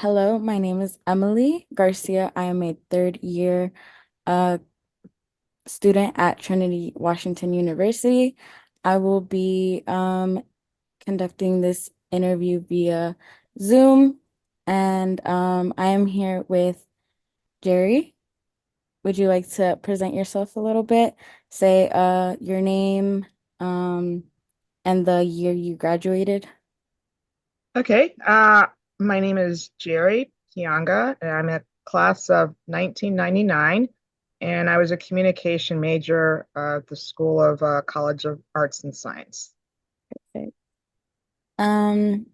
Hello, my name is Emily Garcia. I am a third year uh, student at Trinity, Washington University. I will be conducting this interview via Zoom, and I am here with Gerry. Would you like to present yourself a little bit? Say your name and the year you graduated. Okay. My name is Gerry Mpyanga, and I'm a class of 1999, and I was a communication major at the School of College of Arts and Science. Okay. Um,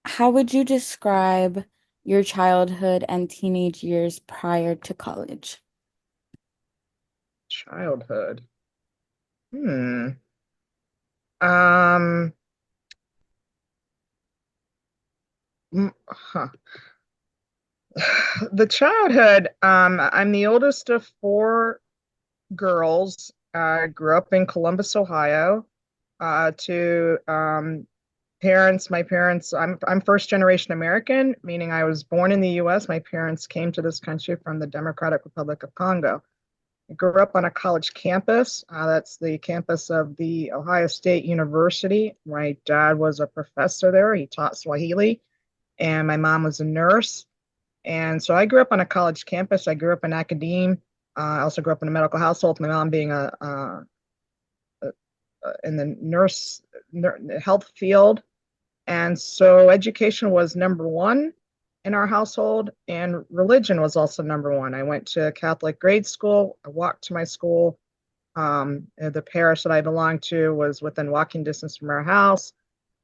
How would you describe your childhood and teenage years prior to college? Childhood. Hmm. Um, huh. The childhood, I'm the oldest of four girls. I grew up in Columbus, Ohio, to my parents, I'm first generation American, meaning I was born in the US. My parents came to this country from the Democratic Republic of Congo. I grew up on a college campus. That's the campus of the Ohio State University. My dad was a professor there. He taught Swahili, and my mom was a nurse. And so I grew up on a college campus. I grew up in academe. I also grew up in a medical household. My mom being in the health field. And so education was number one in our household, and religion was also number one. I went to Catholic grade school. I walked to my school. The parish that I belonged to was within walking distance from our house.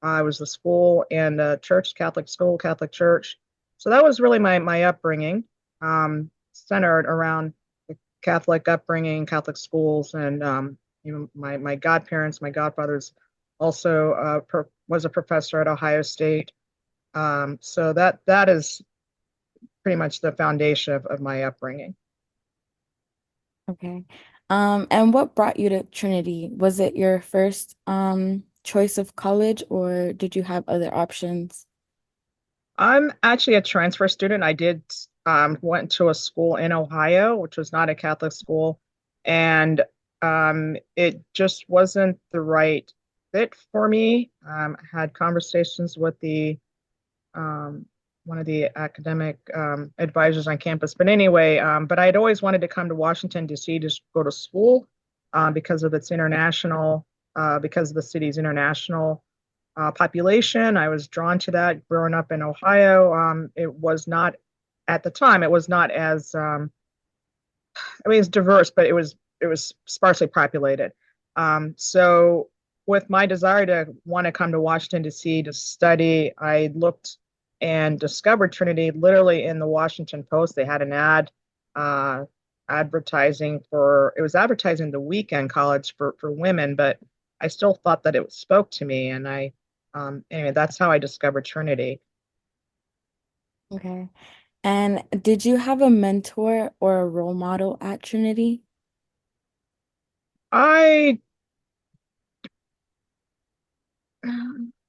I was the school and church, Catholic school, Catholic church. So that was really my upbringing, centered around the Catholic upbringing, Catholic schools, and my godparents, my godfathers also was a professor at Ohio State. So that is pretty much the foundation of my upbringing. Okay. And what brought you to Trinity? Was it your first choice of college, or did you have other options? I'm actually a transfer student. I did went to a school in Ohio, which was not a Catholic school, and it just wasn't the right fit for me. I had conversations with the um, one of the academic advisors on campus. But anyway, but I'd always wanted to come to Washington, D.C. to go to school because of its international, because of the city's international population. I was drawn to that growing up in Ohio. It was not, at the time, it was not as, I mean, it's diverse, but it was sparsely populated. So with my desire to want to come to Washington D.C. to study, I looked and discovered Trinity literally in the Washington Post. They had an ad uh, advertising for it was advertising the weekend college for women, but I still thought that it spoke to me, and I anyway, that's how I discovered Trinity. Okay. And did you have a mentor or a role model at Trinity? I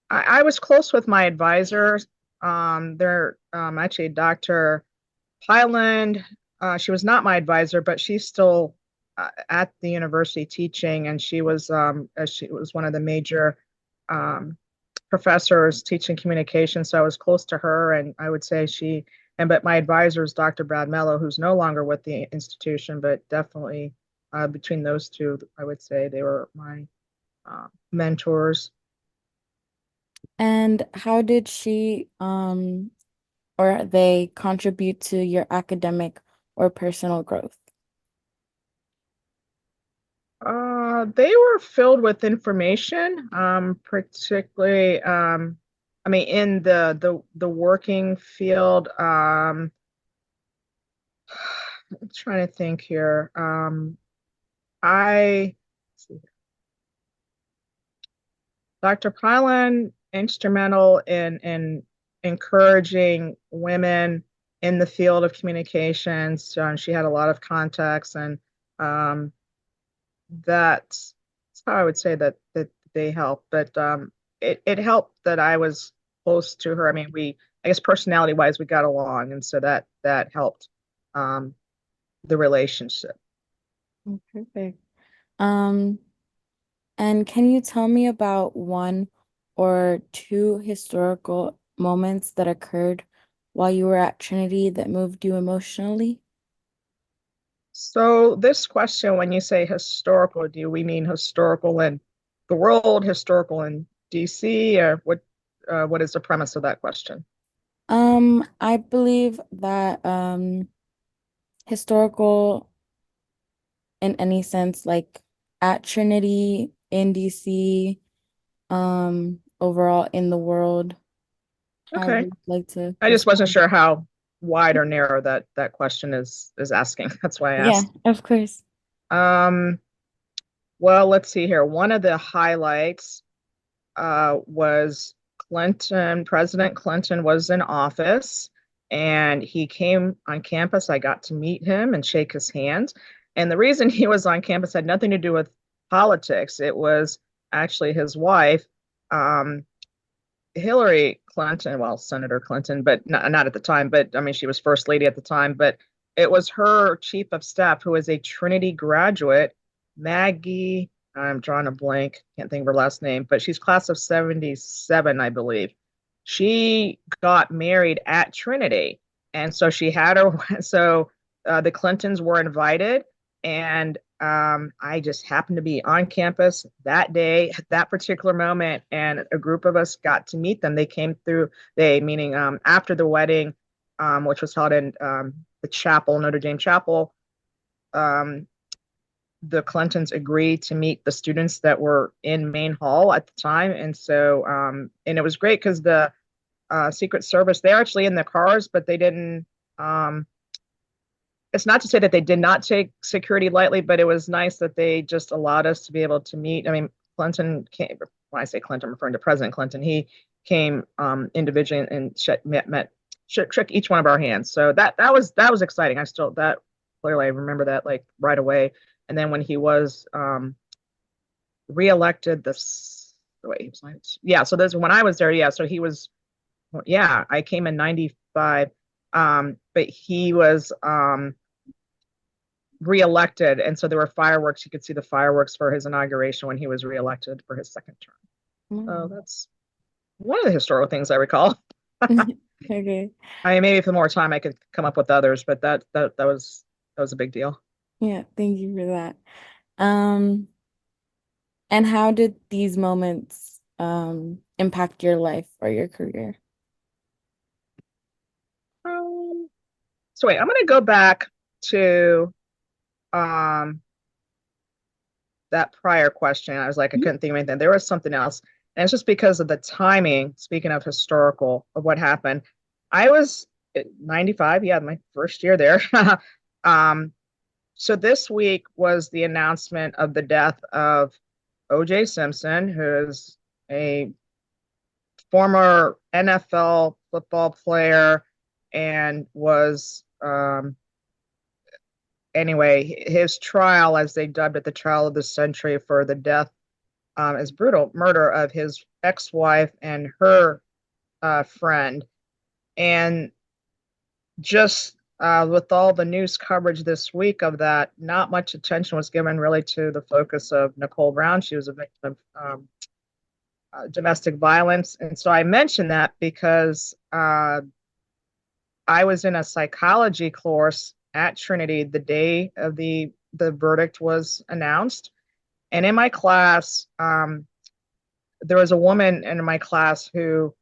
I was close with my advisors. They're actually Dr. Highland. She was not my advisor, but she's still at the university teaching, and she was one of the major um, professors teaching communication. So I was close to her, and I would say but my advisor is Dr. Brad Mello, who's no longer with the institution, but definitely between those two, I would say they were my mentors. And how did she or they contribute to your academic or personal growth? They were filled with information, particularly, I mean, in the working field. I'm trying to think here. I let's see, Dr. Pylon instrumental in encouraging women in the field of communications. She had a lot of contacts, and um, that's how I would say that they helped. But it helped that I was close to her. I mean, we I guess personality wise, we got along, and so that helped um, the relationship. Oh, perfect. Um, and can you tell me about one or two historical moments that occurred while you were at Trinity that moved you emotionally? So this question, when you say historical, do we mean historical in the world, historical in DC, or what is the premise of that question? I believe that historical in any sense, like at Trinity, in DC, overall in the world, however Okay. you'd like to I just wasn't describe it. sure how wide or narrow that question is asking. That's why I Yeah, asked. of course. Um, well, let's see here. One of the highlights was President Clinton was in office and he came on campus. I got to meet him and shake his hand. And the reason he was on campus had nothing to do with politics. It was actually his wife, um, Hillary Clinton, well, Senator Clinton, but not at the time, but I mean, she was first lady at the time, but it was her chief of staff who is a Trinity graduate, Maggie. I'm drawing a blank, can't think of her last name, but she's class of 77, I believe. She got married at Trinity. And so she had her, so the Clintons were invited, and I just happened to be on campus that day, at that particular moment, and a group of us got to meet them. They came through, meaning after the wedding, which was held in the chapel, Notre Dame Chapel. Um, the Clintons agreed to meet the students that were in main hall at the time, and so and it was great because the Secret Service, they're actually in the cars, but they didn't. Um, it's not to say that they did not take security lightly, but it was nice that they just allowed us to be able to meet. I mean, Clinton came, when I say Clinton, I'm referring to President Clinton. He came individually and shook each one of our hands. So that was exciting. I still that clearly I remember that like right away. And then when he was reelected, this wait, he was like, yeah. So there's when I was there, yeah. So he was, yeah. I came in '95, but he was reelected, and so there were fireworks. You could see the fireworks for his inauguration when he was reelected for his second term. So Mm. that's one of the historical things I recall. Okay. I mean, maybe if more time I could come up with others, but that was a big deal. Yeah, thank you for that. Um, and how did these moments impact your life or your career? So wait, I'm going to go back to um, that prior question. I was like, I Mhm. couldn't think of anything. There was something else, and it's just because of the timing. Speaking of historical, of what happened, I was at 95. Yeah, my first year there. um, So this week was the announcement of the death of O.J. Simpson, who is a former NFL football player and was, anyway, his trial, as they dubbed it, the trial of the century for the death, is brutal murder of his ex-wife and her friend. And just with all the news coverage this week of that, not much attention was given really to the focus of Nicole Brown. She was a victim of domestic violence. And so I mentioned that because I was in a psychology course at Trinity the day of the verdict was announced. And in my class, there was a woman in my class who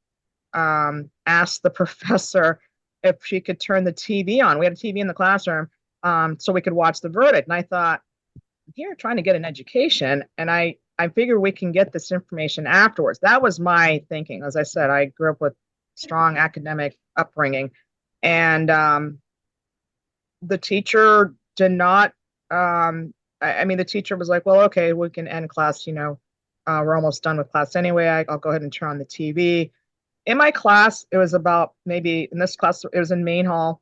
asked the professor if she could turn the TV on. We had a TV in the classroom, so we could watch the verdict. And I thought, here trying to get an education, and I figure we can get this information afterwards. That was my thinking. As I said, I grew up with strong academic upbringing, and the teacher did not. I mean, the teacher was like, "Well, okay, we can end class. We're almost done with class anyway. I'll go ahead and turn on the TV." In my class, it was about maybe in this class, it was in main hall,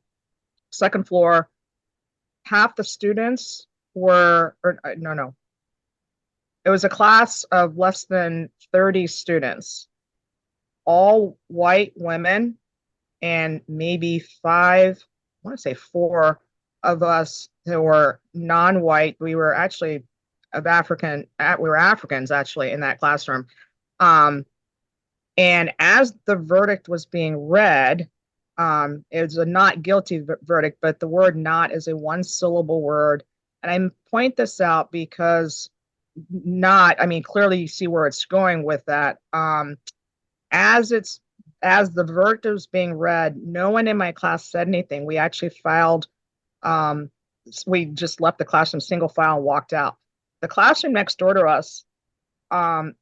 second floor. Half the students were, or no, no, it was a class of less than 30 students, all white women. and maybe five, I want to say four of us who were non-white. We were actually we were Africans actually in that classroom. Um, and as the verdict was being read, it was a not guilty verdict, but the word not is a one syllable word. And I point this out because not, I mean, clearly you see where it's going with that. As it's as the verdict was being read, no one in my class said anything. We actually filed, um, we just left the classroom single file and walked out. The classroom next door to us, um,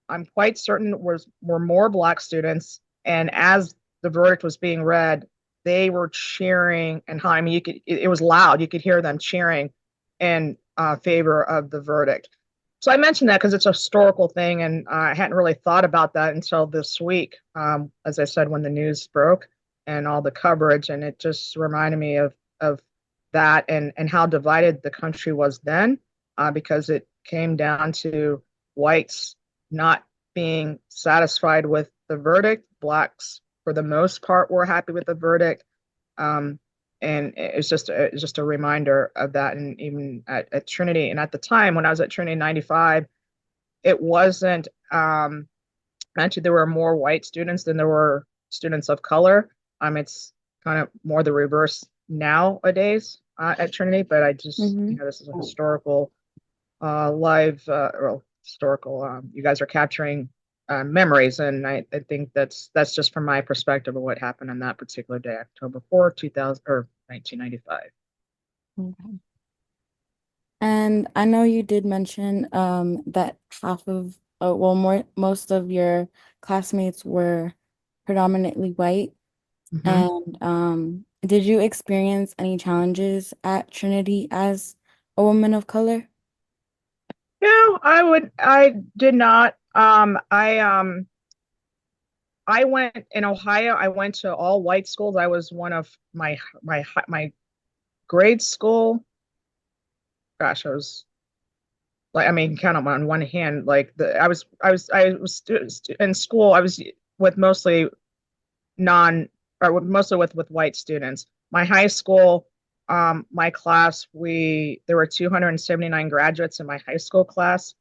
I'm quite certain were more black students, and as the verdict was being read, they were cheering and I mean, it was loud. You could hear them cheering in favor of the verdict. So I mentioned that because it's a historical thing, and I hadn't really thought about that until this week, as I said, when the news broke and all the coverage, and it just reminded me of that and how divided the country was then, because it came down to whites not being satisfied with the verdict. Blacks, for the most part, were happy with the verdict. Um, and it's just a reminder of that. And even at Trinity, and at the time when I was at Trinity in '95, it wasn't actually there were more white students than there were students of color. It's kind of more the reverse nowadays at Trinity, but I just, Mm-hmm. this is a historical live or historical. You guys are capturing memories, and I think that's just from my perspective of what happened on that particular day, October 4th, 2000 or 1995. Okay. And I know you did mention that half of well more most of your classmates were predominantly white. Mm-hmm. And did you experience any challenges at Trinity as a woman of color? No, I did not. I went in Ohio. I went to all white schools. I was one of my grade school. Gosh, I was like, I mean, count them on one hand. Like in school. I was with mostly non or mostly with white students. My high school, my class, we there were 279 graduates in my high school class.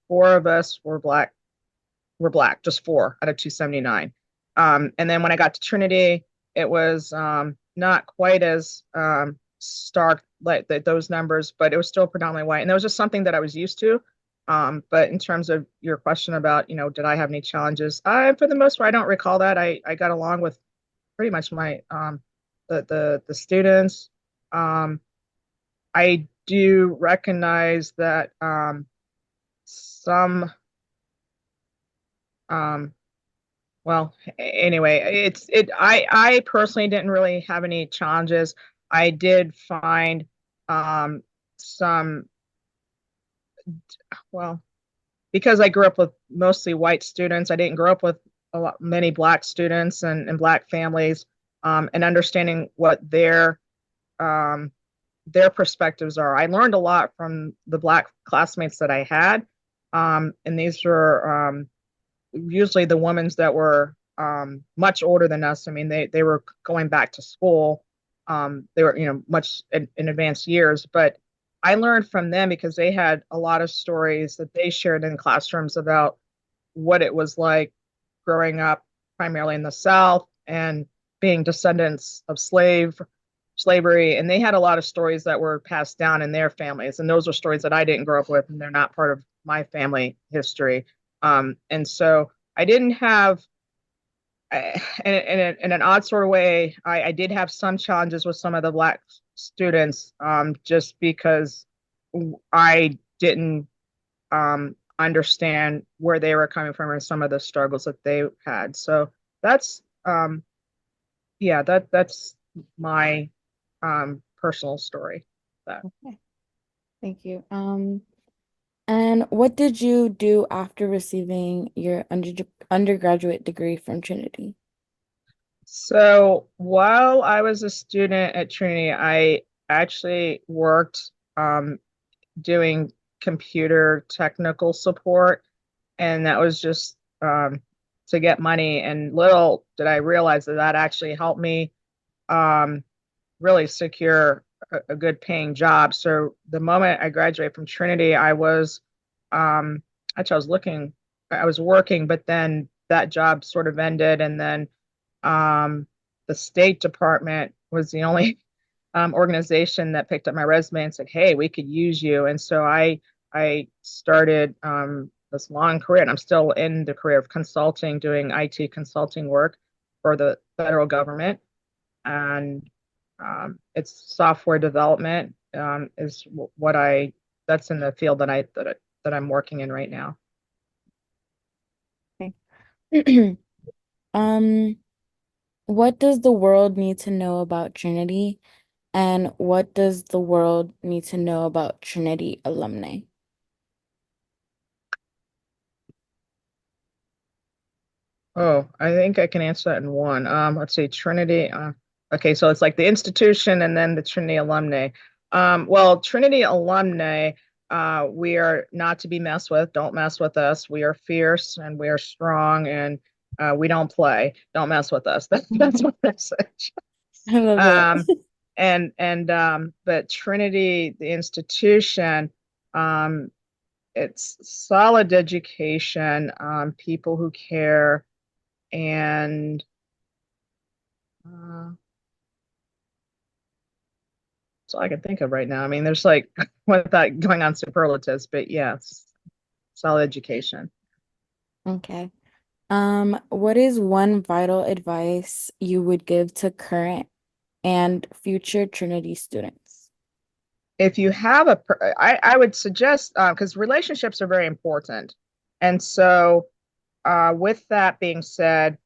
Four of us were black, just four out of 279. And then when I got to Trinity, it was not quite as stark like those numbers, but it was still predominantly white. And that was just something that I was used to. But in terms of your question about, did I have any challenges? For the most part, I don't recall that. I got along with pretty much my the students. Um, I do recognize that some um, well, anyway, I personally didn't really have any challenges. I did find um some well, because I grew up with mostly white students, I didn't grow up with many black students and black families, and understanding what their perspectives are. I learned a lot from the black classmates that I had, and these were usually the women that were much older than us. I mean, they were going back to school. They were, much in advanced years, but I learned from them because they had a lot of stories that they shared in classrooms about what it was like growing up primarily in the South and being descendants of slavery. And they had a lot of stories that were passed down in their families. And those are stories that I didn't grow up with, and they're not part of my family history. And so I didn't have, in an odd sort of way, I did have some challenges with some of the black students, just because I didn't understand where they were coming from and some of the struggles that they had. So that's yeah, that's my personal story. That Okay, thank you. And what did you do after receiving your undergraduate degree from Trinity? so while I was a student at Trinity, I actually worked doing computer technical support, and that was just to get money. And little did I realize that that actually helped me um, really secure a good paying job. So the moment I graduated from Trinity, I was actually I was looking, I was working, but then that job sort of ended, and then um, the State Department was the only organization that picked up my resume and said, "Hey, we could use you." And so I started this long career, and I'm still in the career of consulting, doing IT consulting work for the federal government, and it's software development is what I that's in the field that I'm working in right now. Okay. Um, what does the world need to know about Trinity, and what does the world need to know about Trinity alumni? Oh, I think I can answer that in one. Let's see, Trinity. Okay, so it's like the institution and then the Trinity alumni. Well, Trinity alumni, we are not to be messed with. Don't mess with us. We are fierce and we are strong, and we don't play. Don't mess with us. That's my message. I love that. Um, but Trinity, the institution, um, it's solid education, people who care, and uh, that's all I can think of right now. I mean, there's like without going on superlatives, but yes, solid education. Okay. What is one vital advice you would give to current and future Trinity students? If you have I would suggest because relationships are very important, and so with that being said,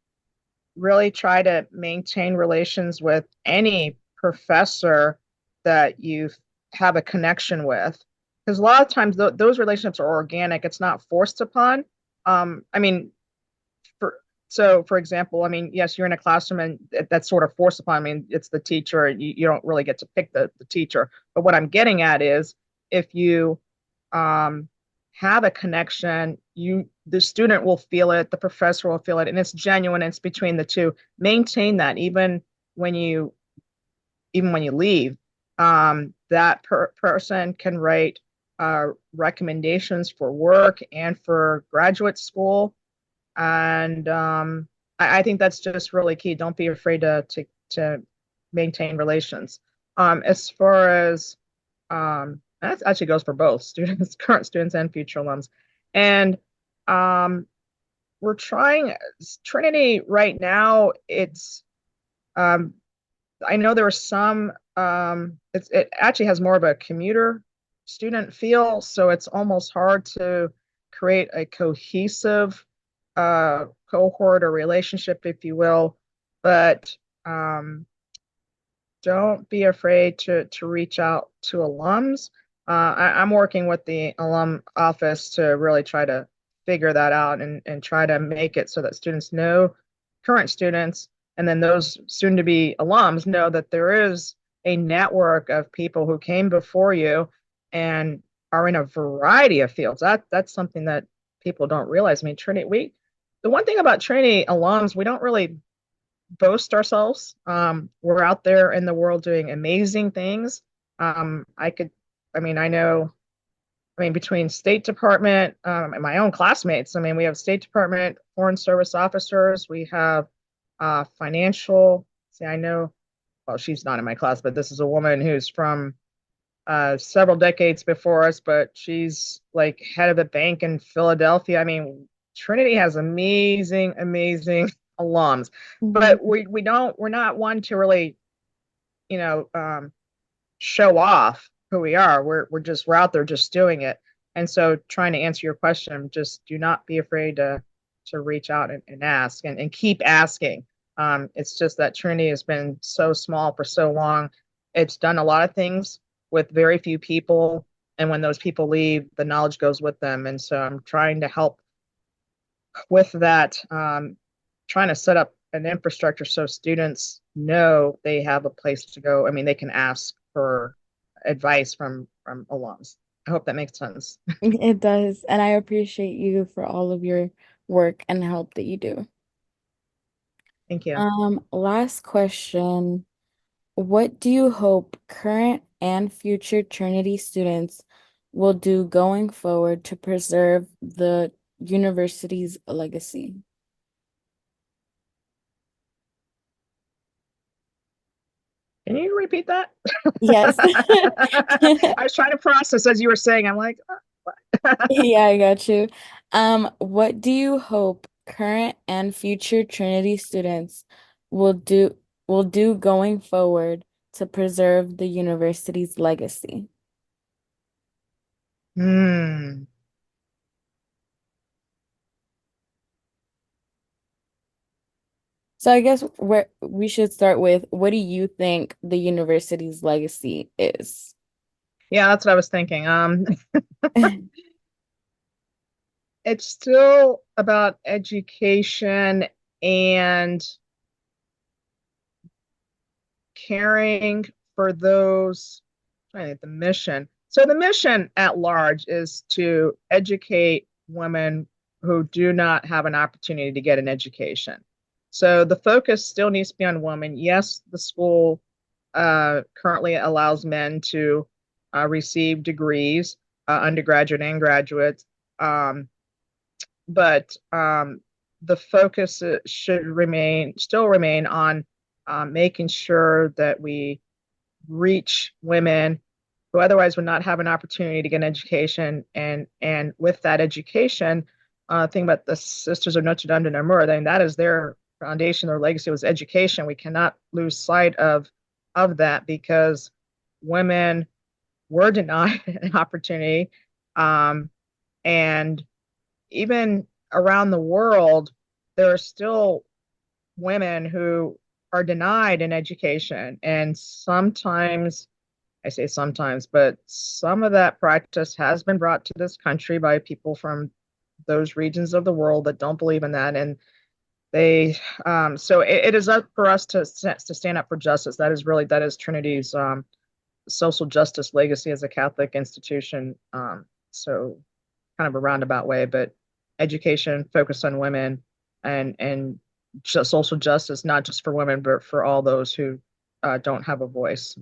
really try to maintain relations with any professor that you have a connection with. Because a lot of times those relationships are organic, it's not forced upon. I mean, for for example, I mean, yes, you're in a classroom and that's sort of forced upon. I mean, it's the teacher, you don't really get to pick the teacher. But what I'm getting at is if you um, have a connection, the student will feel it, the professor will feel it, and it's genuine. It's between the two. Maintain that when you even when you leave. That person can write recommendations for work and for graduate school, and I think that's just really key. Don't be afraid to maintain relations. As far as that actually goes for both students, current students, and future alums. And um, we're trying Trinity right now. It's um, I know there are some. It actually has more of a commuter student feel, so it's almost hard to create a cohesive cohort or relationship, if you will. But don't be afraid to reach out to alums. I'm working with the alum office to really try to figure that out and try to make it so that students know, current students, and then those soon to be alums know that there is a network of people who came before you and are in a variety of fields. That's something that people don't realize. I mean, Trinity, the one thing about Trinity alums, we don't really boast ourselves. We're out there in the world doing amazing things. I could, I mean, I know, I mean, between State Department and my own classmates, I mean, we have State Department, Foreign Service officers, we have financial. See, I know, well, she's not in my class, but this is a woman who's from several decades before us, but she's like head of the bank in Philadelphia. I mean, Trinity has amazing, amazing alums, but Mhm. we're not one to really, you know, show off who we are. We're out there just doing it. And so trying to answer your question, just do not be afraid to reach out and ask and keep asking. It's just that Trinity has been so small for so long. It's done a lot of things with very few people. And when those people leave, the knowledge goes with them. And so I'm trying to help with that, trying to set up an infrastructure so students know they have a place to go. I mean, they can ask for advice from alums. I hope that makes sense. It does. And I appreciate you for all of your work and help that you do. Thank you. Last question. What do you hope current and future Trinity students will do going forward to preserve the university's legacy? Can you repeat that? Yes. I was trying to process as you were saying. I'm like, what? Yeah, I got you. What do you hope current and future Trinity students will do will do going forward to preserve the university's legacy? Hmm. So I guess where we should start with, what do you think the university's legacy is? Yeah, that's what I was thinking. It's still about education and caring for those, I think the mission. So the mission at large is to educate women who do not have an opportunity to get an education. So the focus still needs to be on women. Yes, the school currently allows men to receive degrees, undergraduate and graduate, um, but the focus should still remain on making sure that we reach women who otherwise would not have an opportunity to get an education, and with that education, think about the Sisters of Notre Dame de Namur. I mean, that is their foundation, their legacy was education. We cannot lose sight of that because women were denied an opportunity, um, and even around the world, there are still women who are denied an education. And sometimes, I say sometimes, but some of that practice has been brought to this country by people from those regions of the world that don't believe in that. And so it is up for us to stand up for justice. That is Trinity's social justice legacy as a Catholic institution. So kind of a roundabout way, but education focused on women and just social justice, not just for women, but for all those who don't have a voice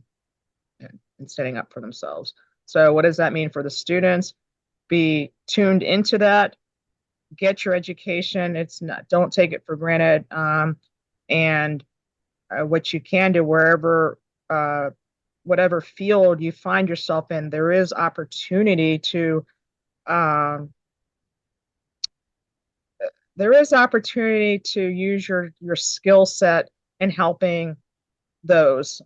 and standing up for themselves. So, what does that mean for the students? Be tuned into that. Get your education. It's not. Don't take it for granted. And what you can do wherever, whatever field you find yourself in, there is opportunity to um, use your skill set in helping those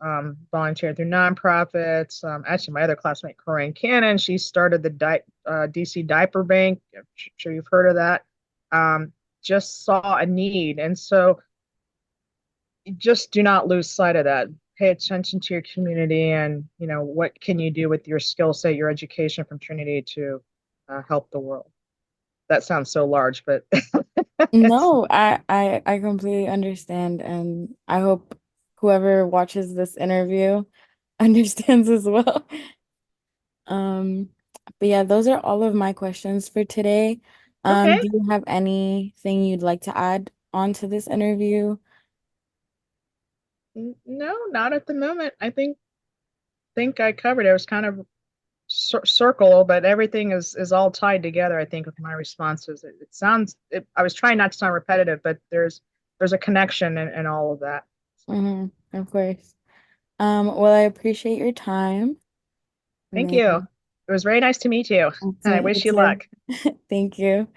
volunteer through nonprofits. Actually, my other classmate, Corinne Cannon, she started the DC Diaper Bank. I'm sure you've heard of that. Just saw a need, and so just do not lose sight of that. Pay attention to your community, and what can you do with your skill set, your education from Trinity to help the world. That sounds so large, but it's No, I completely understand, and I hope whoever watches this interview understands as well. Um, but yeah, those are all of my questions for today. okay. Do you have anything you'd like to add on to this interview? No, not at the moment. I think I covered it. It was kind of circle, but everything is all tied together. I think with my responses, it sounds. I was trying not to sound repetitive, but there's a connection in all of that. So, Of course. Well, I appreciate your time. And thank you. then It was very nice to meet you, to and I meet you wish you too. luck. Thank you.